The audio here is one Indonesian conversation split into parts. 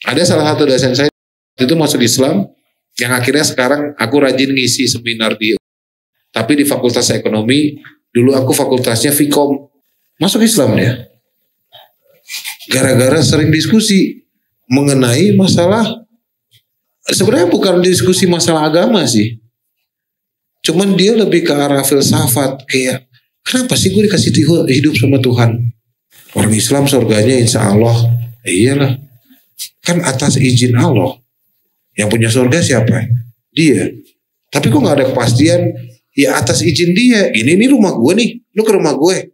Ada salah satu dosen saya itu masuk Islam, yang akhirnya sekarang aku rajin ngisi seminar tapi di Fakultas Ekonomi. Dulu aku fakultasnya Vkom, masuk Islam dia. Gara-gara sering diskusi mengenai masalah, sebenarnya bukan diskusi masalah agama sih. Cuman dia lebih ke arah filsafat, kayak kenapa sih gue dikasih hidup sama Tuhan? Orang Islam surganya insya Allah. Iyalah, kan atas izin Allah. Yang punya surga siapa? Dia. Tapi kok gak ada kepastian? Ya atas izin dia. Ini rumah gue nih, lu ke rumah gue,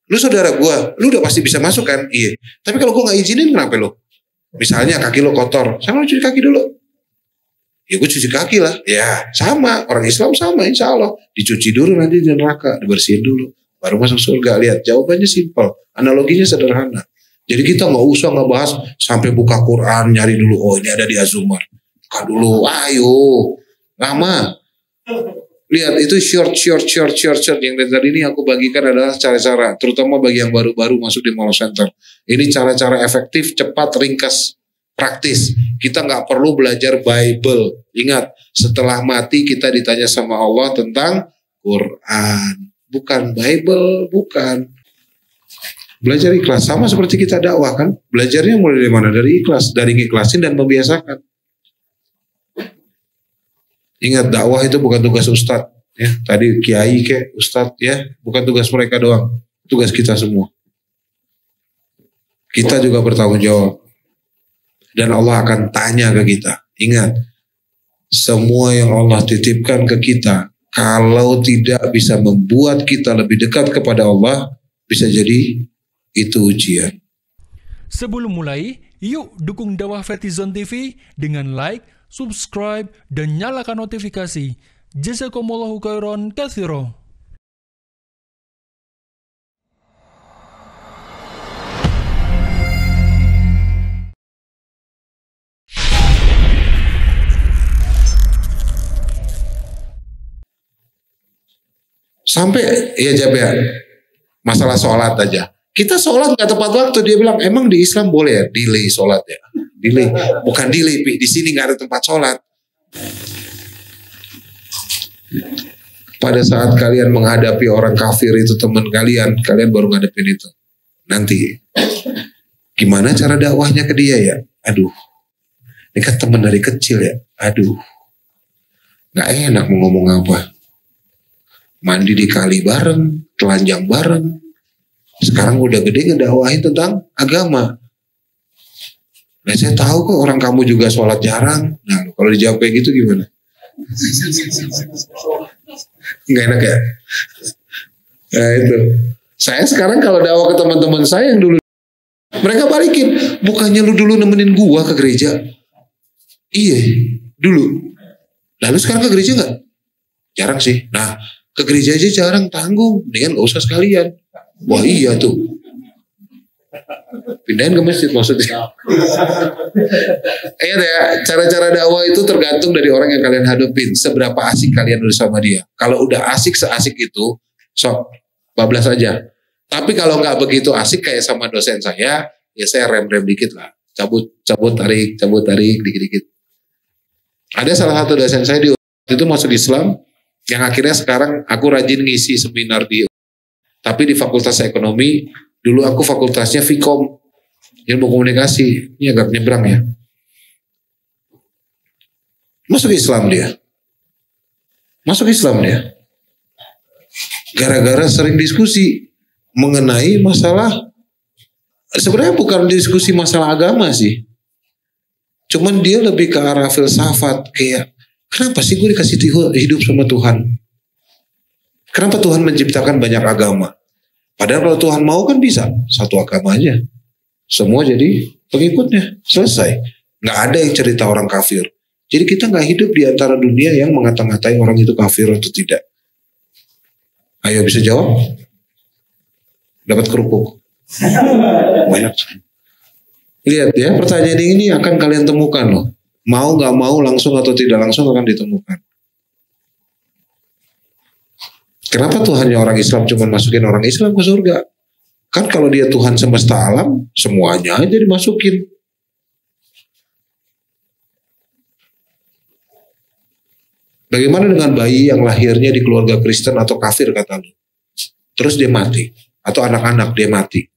lu saudara gue, lu udah pasti bisa masuk kan? Iya. Tapi kalau gue gak izinin, kenapa lu? Misalnya kaki lu kotor, sama lu cuci kaki dulu. Ya gue cuci kaki lah. Ya sama, orang Islam sama insya Allah. Dicuci dulu nanti di neraka, dibersihin dulu, baru masuk surga. Lihat, jawabannya simpel, analoginya sederhana. Jadi kita gak usah ngebahas sampai buka Quran, nyari dulu, oh ini ada di Az-Zumar. Buka dulu, ayo. Lama. Lihat itu short yang dari tadi ini aku bagikan adalah cara-cara, terutama bagi yang baru-baru masuk di Mall Center. Ini cara-cara efektif, cepat, ringkas, praktis. Kita nggak perlu belajar Bible. Ingat, setelah mati kita ditanya sama Allah tentang Quran, bukan Bible, bukan. Belajar ikhlas sama seperti kita dakwah kan? Belajarnya mulai dari mana? Dari ikhlas, dari ngiklasin dan membiasakan. Ingat, dakwah itu bukan tugas ustadz, ya. Tadi kiai ke ustadz, ya, bukan tugas mereka doang, tugas kita semua. Kita juga bertanggung jawab, dan Allah akan tanya ke kita. Ingat, semua yang Allah titipkan ke kita, kalau tidak bisa membuat kita lebih dekat kepada Allah, bisa jadi itu ujian. Sebelum mulai, yuk dukung dakwah Fethizon TV dengan like, subscribe, dan nyalakan notifikasi. Jazakumullahu khairan katsira. Sampai ya Jaber, masalah sholat aja. Kita sholat nggak tepat waktu, dia bilang emang di Islam boleh ya delay sholat ya? Delay, bukan delay, di sini nggak ada tempat sholat. Pada saat kalian menghadapi orang kafir itu teman kalian baru ngadepin itu. Nanti gimana cara dakwahnya ke dia ya? Aduh, ini kan teman dari kecil ya. Aduh, nggak enak mau ngomong apa. Mandi di kali bareng, telanjang bareng. Sekarang udah gede ngedakwahin tentang agama. Nah saya tahu kok orang kamu juga sholat jarang. Nah kalau dijawab kayak gitu gimana? Nggak enak ya? Nah itu. Saya sekarang kalau dakwah ke teman-teman saya yang dulu, mereka balikin. Bukannya lu dulu nemenin gua ke gereja? Iya, dulu. Lalu sekarang ke gereja nggak? Jarang sih. Nah ke gereja aja jarang, tanggung. Mendingan gak usah sekalian. Wah iya tuh. Pindahin ke masjid maksudnya. Ya, cara-cara dakwah itu tergantung dari orang yang kalian hadapin. Seberapa asik kalian bersama dia. Kalau udah asik seasik itu, sok bablas aja. Tapi kalau nggak begitu asik kayak sama dosen saya, ya saya rem-rem dikit lah. Cabut, tarik, dikit-dikit. Ada salah satu dosen saya itu masuk Islam, yang akhirnya sekarang aku rajin ngisi seminar tapi di Fakultas Ekonomi. Dulu aku fakultasnya Vkom, ilmu komunikasi. Ini agak nyebrang ya. Masuk Islam dia. Gara-gara sering diskusi mengenai masalah, sebenarnya bukan diskusi masalah agama sih. Cuman dia lebih ke arah filsafat, kayak kenapa sih gue dikasih hidup sama Tuhan? Kenapa Tuhan menciptakan banyak agama? Padahal kalau Tuhan mau kan bisa satu agama aja. Semua jadi pengikutnya. Selesai. Nggak ada yang cerita orang kafir. Jadi kita nggak hidup di antara dunia yang mengata-ngatai orang itu kafir atau tidak. Ayo bisa jawab? Dapat kerupuk. Banyak. Lihat ya, pertanyaan ini akan kalian temukan loh. Mau nggak mau, langsung atau tidak langsung akan ditemukan. Kenapa Tuhannya orang Islam cuma masukin orang Islam ke surga? Kan kalau dia Tuhan semesta alam, semuanya aja dimasukin. Bagaimana dengan bayi yang lahirnya di keluarga Kristen atau kafir kata lu? Terus dia mati. Atau anak-anak dia mati.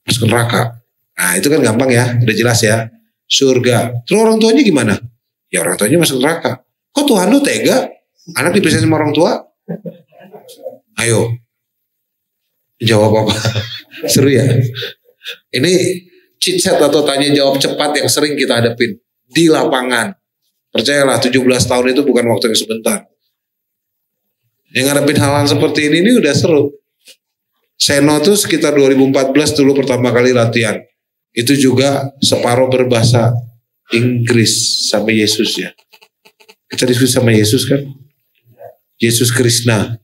Masuk neraka. Nah itu kan gampang ya. Udah jelas ya. Surga. Terus orang tuanya gimana? Ya orang tuanya masuk neraka. Kok Tuhan lu tega? Anak dipisahin sama orang tua? Ayo. Jawab apa? Seru ya. Ini cheat sheet atau tanya jawab cepat yang sering kita hadapin. Di lapangan. Percayalah 17 tahun itu bukan waktu yang sebentar. Yang ngadepin hal-hal seperti ini udah seru. Seno tuh sekitar 2014 dulu pertama kali latihan. Itu juga separuh berbahasa Inggris sama Yesus ya. Kita diskusi sama Yesus kan. Yesus Krishna.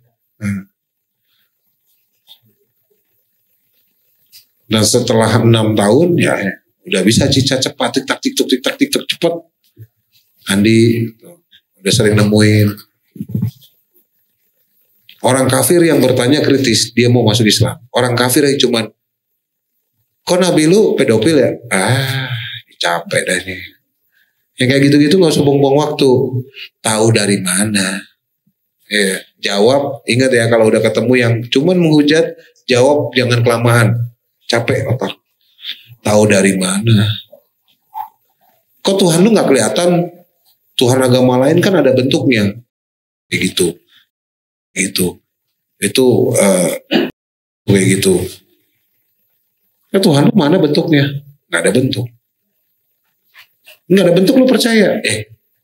Dan setelah 6 tahun ya udah bisa cica cepat tik-tak cepat. Andi udah sering nemuin orang kafir yang bertanya kritis, dia mau masuk Islam. Orang kafir yang cuman, kok Nabi lu pedofil ya? Capek dah ini. Yang kayak gitu-gitu gak usah buang-buang waktu. Tahu dari mana? Ya, jawab, ingat ya kalau udah ketemu yang cuman menghujat, jawab jangan kelamaan. Capek otak. Tahu dari mana? Kok Tuhan lu gak kelihatan? Tuhan agama lain kan ada bentuknya. Kayak gitu. Itu kayak gitu. Ya Tuhan lu mana bentuknya? Gak ada bentuk. Gak ada bentuk lu percaya.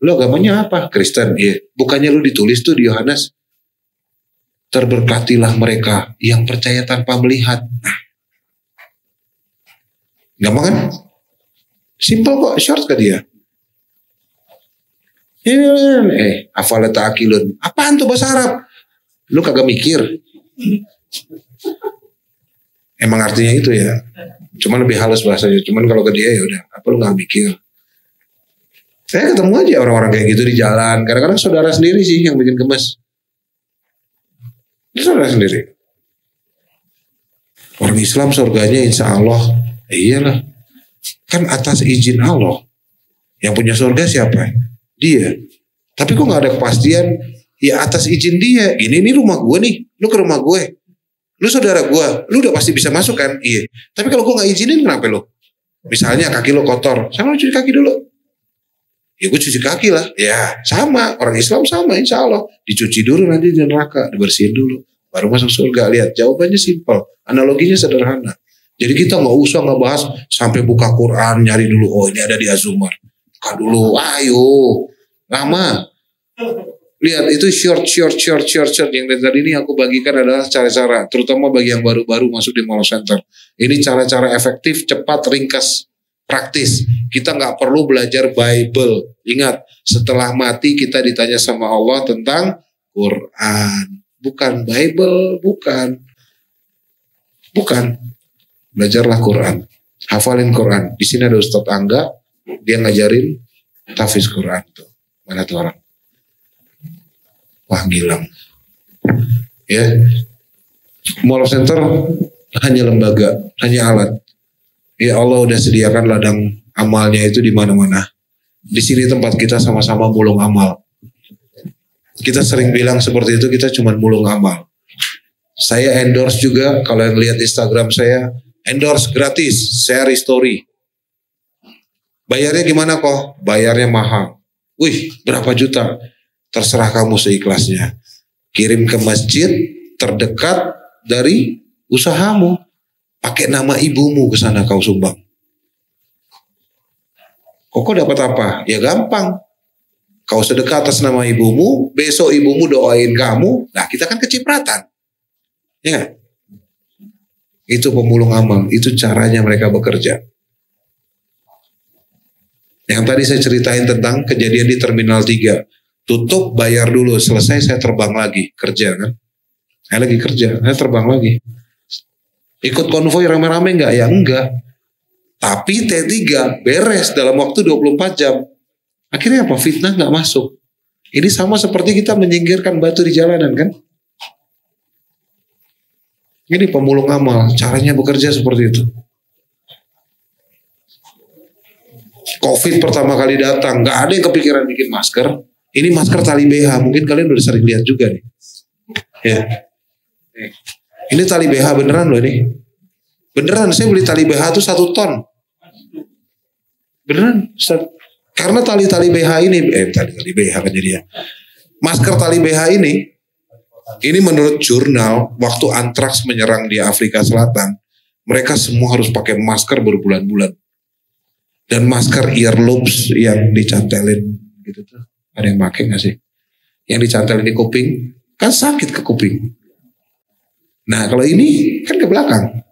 Lu agamanya apa? Kristen. Iya. Bukannya lu ditulis tuh di Yohanes. Terberkatilah mereka yang percaya tanpa melihat. Nah. Gampang kan? Simple kok, short ke dia. Afalata akilun. Apaan tuh bahasa Arab? Lu kagak mikir. Emang artinya itu ya. Cuman lebih halus bahasanya. Cuman kalau ke dia ya udah, apa lu gak mikir? Saya ketemu aja orang-orang kayak gitu di jalan. Kadang-kadang saudara sendiri sih yang bikin gemes. Saudara sendiri. Orang Islam surganya insya Allah. Iyalah. Kan atas izin Allah. Yang punya surga siapa? Dia. Tapi kok gak ada kepastian? Ya atas izin dia. Ini rumah gue nih. Lu ke rumah gue. Lu saudara gue. Lu udah pasti bisa masuk kan? Iya. Tapi kalau gue gak izinin kenapa lu? Misalnya kaki lu kotor. Sama lu cuci kaki dulu. Ya gue cuci kaki lah. Ya sama. Orang Islam sama insya Allah. Dicuci dulu nanti di neraka. Dibersihin dulu. Baru masuk surga. Lihat jawabannya simpel. Analoginya sederhana. Jadi kita gak usah ngebahas sampai buka Quran. Nyari dulu. Oh ini ada di Az-Zumar. Buka dulu. Ayo. Lama. Lihat itu short yang dari tadi ini aku bagikan adalah cara-cara terutama bagi yang baru-baru masuk di Mall Center. Ini cara-cara efektif, cepat, ringkas, praktis. Kita nggak perlu belajar Bible. Ingat, setelah mati kita ditanya sama Allah tentang Quran, bukan Bible, bukan. Belajarlah Quran, hafalin Quran. Di sini ada Ustadz Angga, dia ngajarin tahfiz Quran tuh. Mana tuh orang? Wah Gilang. Ya. Mall Center hanya lembaga, hanya alat. Ya Allah udah sediakan ladang amalnya itu di mana-mana. Di sini tempat kita sama-sama mulung amal. Kita sering bilang seperti itu, kita cuma mulung amal. Saya endorse juga, kalau yang lihat Instagram saya, endorse gratis, share story. Bayarnya gimana kok? Bayarnya mahal. Wih, berapa juta? Terserah kamu seikhlasnya. Kirim ke masjid terdekat dari usahamu. Pakai nama ibumu ke sana kau sumbang. Kok dapat apa? Ya gampang. Kau sedekah atas nama ibumu, besok ibumu doain kamu. Nah, kita kan kecipratan. Ya. Itu pemulung amal, itu caranya mereka bekerja. Yang tadi saya ceritain tentang kejadian di Terminal 3. Tutup, bayar dulu, selesai saya terbang lagi, kerja kan. Saya lagi kerja, saya terbang lagi. Ikut konvoi rame-rame enggak? Ya enggak. Tapi T3 beres dalam waktu 24 jam. Akhirnya apa? Fitnah enggak masuk. Ini sama seperti kita menyingkirkan batu di jalanan kan. Ini pemulung amal, caranya bekerja seperti itu. Covid pertama kali datang, enggak ada yang kepikiran bikin masker. Ini masker tali BH, mungkin kalian udah sering lihat juga nih. Ya. Ini tali BH beneran loh ini. Beneran, saya beli tali BH tuh 1 ton. Beneran. Karena tali-tali BH ini, tali BH kan jadi ya. Masker tali BH ini menurut jurnal, waktu antraks menyerang di Afrika Selatan, mereka semua harus pakai masker berbulan-bulan. Dan masker earlobes yang dicantelin gitu tuh. Ada yang pakai gak sih? Yang dicantelin di kuping, kan sakit ke kuping. Nah kalau ini kan ke belakang.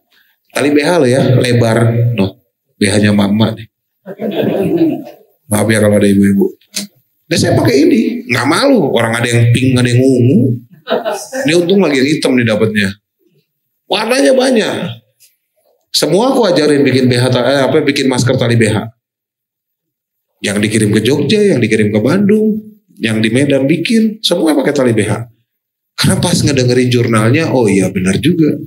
Tali BH lo ya, lebar. No, BH-nya mama nih. Maaf ya kalau ada ibu-ibu. Nah saya pakai ini, nggak malu. Orang ada yang pink, ada yang ungu. Ini untung lagi yang hitam nih dapatnya. Warnanya banyak. Semua aku ajarin bikin bikin masker tali BH. Yang dikirim ke Jogja, yang dikirim ke Bandung, yang di Medan bikin, semua pakai tali BH. Karena pas ngedengerin jurnalnya, oh iya benar juga.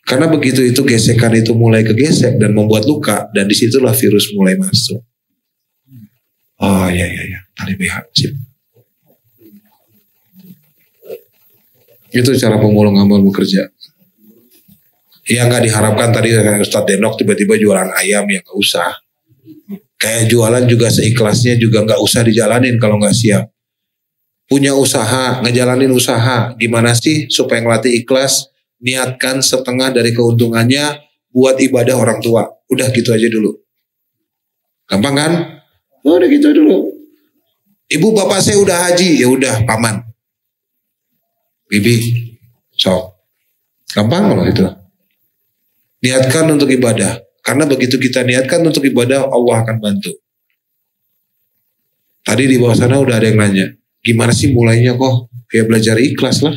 Karena begitu itu gesekan itu mulai kegesek dan membuat luka, dan disitulah virus mulai masuk. Oh iya, tali BH. Sip. Itu cara pemulung amal bekerja. Ya nggak diharapkan tadi Ustadz Denok tiba-tiba jualan ayam, ya nggak usah. Kayak jualan juga seikhlasnya juga nggak usah dijalanin kalau nggak siap. Punya usaha, ngejalanin usaha, gimana sih supaya ngelatih ikhlas? Niatkan setengah dari keuntungannya buat ibadah orang tua. Udah gitu aja dulu. Gampang kan? Udah gitu dulu. Ibu bapak saya udah haji, ya udah paman. Bibi, sok. Gampang loh itu. Niatkan untuk ibadah. Karena begitu kita niatkan untuk ibadah, Allah akan bantu. Tadi di bawah sana udah ada yang nanya, gimana sih mulainya kok? Ya belajar ikhlas lah.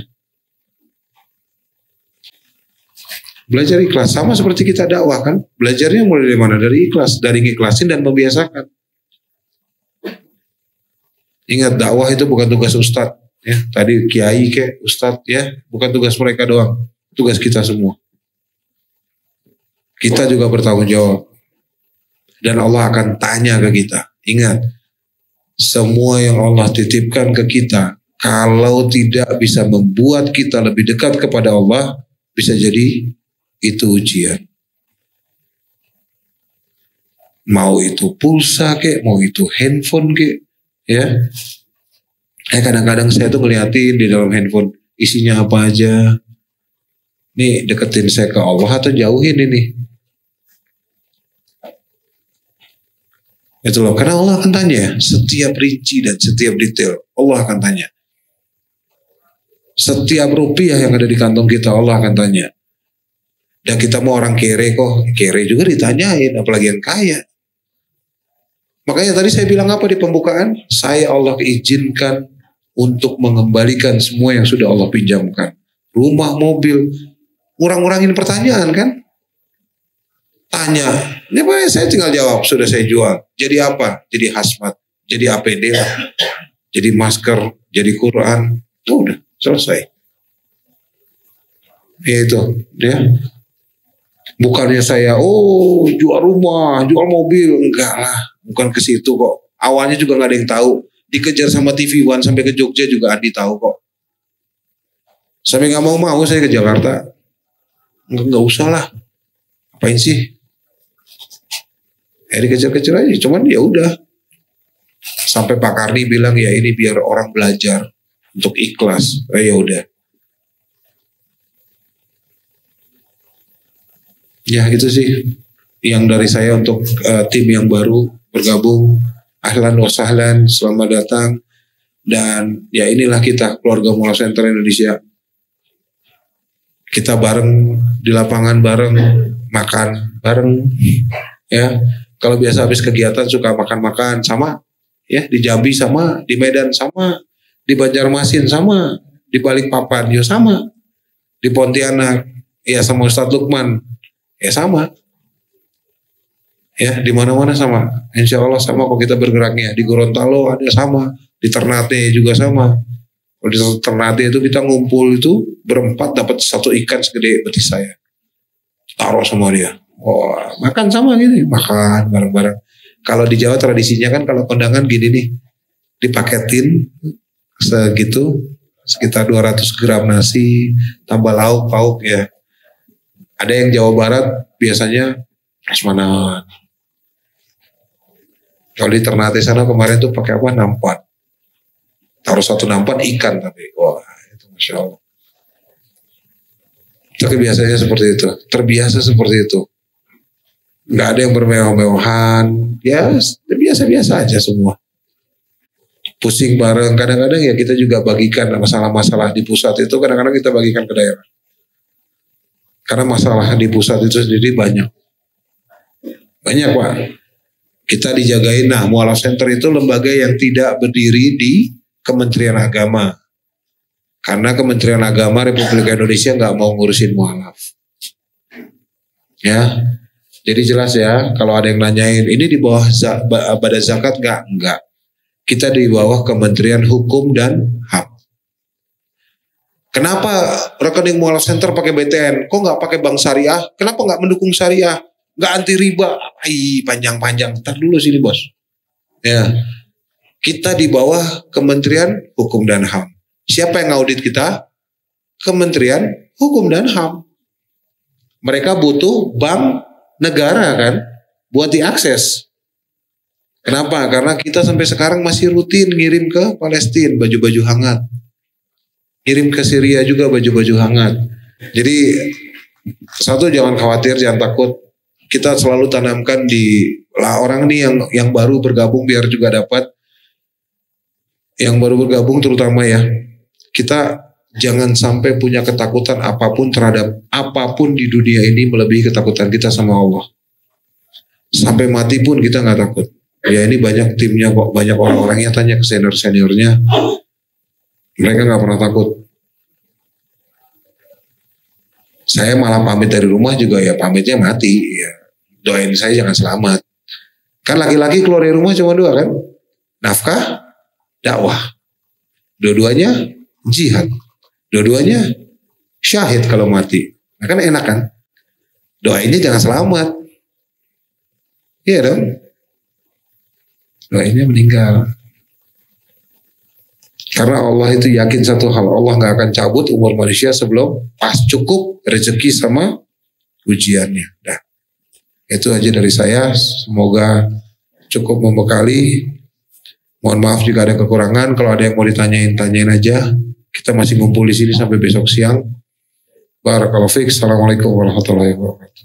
Belajar ikhlas sama seperti kita dakwah kan. Belajarnya mulai dari mana? Dari ikhlas, dari ikhlasin dan membiasakan. Ingat dakwah itu bukan tugas ustadz ya. Tadi kiai ke ustadz ya, bukan tugas mereka doang. Tugas kita semua. Kita juga bertanggung jawab. Dan Allah akan tanya ke kita. Ingat, semua yang Allah titipkan ke kita, kalau tidak bisa membuat kita lebih dekat kepada Allah, bisa jadi itu ujian. Mau itu pulsa kek, mau itu handphone kek, ya. Kadang-kadang saya tuh ngeliatin di dalam handphone isinya apa aja. Nih deketin saya ke Allah atau jauhin ini? Itu loh, karena Allah akan tanya setiap rinci dan setiap detail. Allah akan tanya. Setiap rupiah yang ada di kantong kita Allah akan tanya. Dan kita mau orang kere kok, kere juga ditanyain, apalagi yang kaya. Makanya tadi saya bilang apa di pembukaan? Saya Allah izinkan untuk mengembalikan semua yang sudah Allah pinjamkan. Rumah, mobil, ngurang-ngurangin pertanyaan kan? Tanya, ini apa? Saya tinggal jawab, sudah saya jual. Jadi apa? Jadi hazmat, jadi APD lah, jadi masker, jadi Quran. Udah selesai. Itu ya. Bukannya saya jual rumah, jual mobil, enggak lah, bukan ke situ kok. Awalnya juga nggak ada yang tahu. Dikejar sama TV One sampai ke Jogja juga Adi tahu kok. Sampai nggak mau saya ke Jakarta. Nggak usah lah. Apain sih? Dikejar-kejar aja. Cuman ya udah. Sampai Pak Karni bilang ya ini biar orang belajar untuk ikhlas. Ya udah. Ya itu sih yang dari saya untuk tim yang baru bergabung. Ahlan wa sahlan, selamat datang. Dan ya inilah kita keluarga Mualaf Center Indonesia. Kita bareng di lapangan bareng, makan bareng, ya. Kalau biasa habis kegiatan suka makan-makan sama, ya di Jambi sama, di Medan sama, di Banjarmasin sama, di Balikpapan ya sama, di Pontianak ya sama Ustadz Lukman ya sama, ya di mana-mana sama. Insya Allah sama kok kita bergeraknya. Di Gorontalo ada sama, di Ternate juga sama. Kalau di Ternate itu kita ngumpul itu berempat dapat satu ikan segede betis saya, taruh semua dia. Makan sama gitu, makan bareng-bareng. Kalau di Jawa tradisinya kan kalau kondangan gini nih, dipaketin segitu, sekitar 200 gram nasi, tambah lauk pauk ya. Ada yang Jawa Barat biasanya prasmanan. Kalau di Ternate sana kemarin tuh pakai apa? Nampan. Taruh satu nampan ikan tapi wah itu Masya Allah. Tapi biasanya seperti itu, terbiasa seperti itu. Nggak ada yang bermewah-mewahan, ya biasa-biasa aja semua. Pusing bareng, kadang-kadang ya kita juga bagikan masalah-masalah di pusat itu, kadang-kadang kita bagikan ke daerah. Karena masalah di pusat itu sendiri banyak. Banyak Pak. Kita dijagain, nah Mu'alaf Center itu lembaga yang tidak berdiri di Kementerian Agama. Karena Kementerian Agama Republik Indonesia nggak mau ngurusin mu'alaf. Ya, jadi jelas ya, kalau ada yang nanyain, ini di bawah badan zakat nggak? Enggak. Kita di bawah Kementerian Hukum dan HAM. Kenapa rekening Mu'alaf Center pakai BTN? Kok nggak pakai bank syariah? Kenapa nggak mendukung syariah? Nggak anti riba? Panjang-panjang. Ntar dulu sini bos. Ya, kita di bawah Kementerian Hukum dan HAM. Siapa yang ngaudit kita? Kementerian Hukum dan HAM. Mereka butuh bank negara kan, buat diakses. Kenapa? Karena kita sampai sekarang masih rutin ngirim ke Palestina baju-baju hangat. Ngirim ke Syria juga baju-baju hangat. Jadi satu, jangan khawatir, jangan takut. Kita selalu tanamkan di orang nih yang baru bergabung biar juga dapat. Yang baru bergabung terutama ya. Kita jangan sampai punya ketakutan apapun terhadap apapun di dunia ini melebihi ketakutan kita sama Allah. Sampai mati pun kita nggak takut. Ya ini banyak timnya kok, banyak orang-orangnya tanya ke senior-seniornya. Mereka nggak pernah takut. Saya malah pamit dari rumah juga ya pamitnya mati. Ya. Doain saya jangan selamat. Kan laki-laki keluar dari rumah cuma dua kan. Nafkah, dakwah. Dua-duanya jihad. Dua-duanya syahid kalau mati. Nah kan enak kan. Doainnya jangan selamat. Iya dong. Doainnya meninggal. Karena Allah itu yakin satu hal. Allah gak akan cabut umur manusia sebelum pas cukup rezeki sama ujiannya. Nah, itu aja dari saya. Semoga cukup membekali. Mohon maaf jika ada kekurangan. Kalau ada yang mau ditanyain, tanyain aja. Kita masih ngumpul di sini sampai besok siang. Barakallahu fiik. Assalamualaikum warahmatullahi wabarakatuh.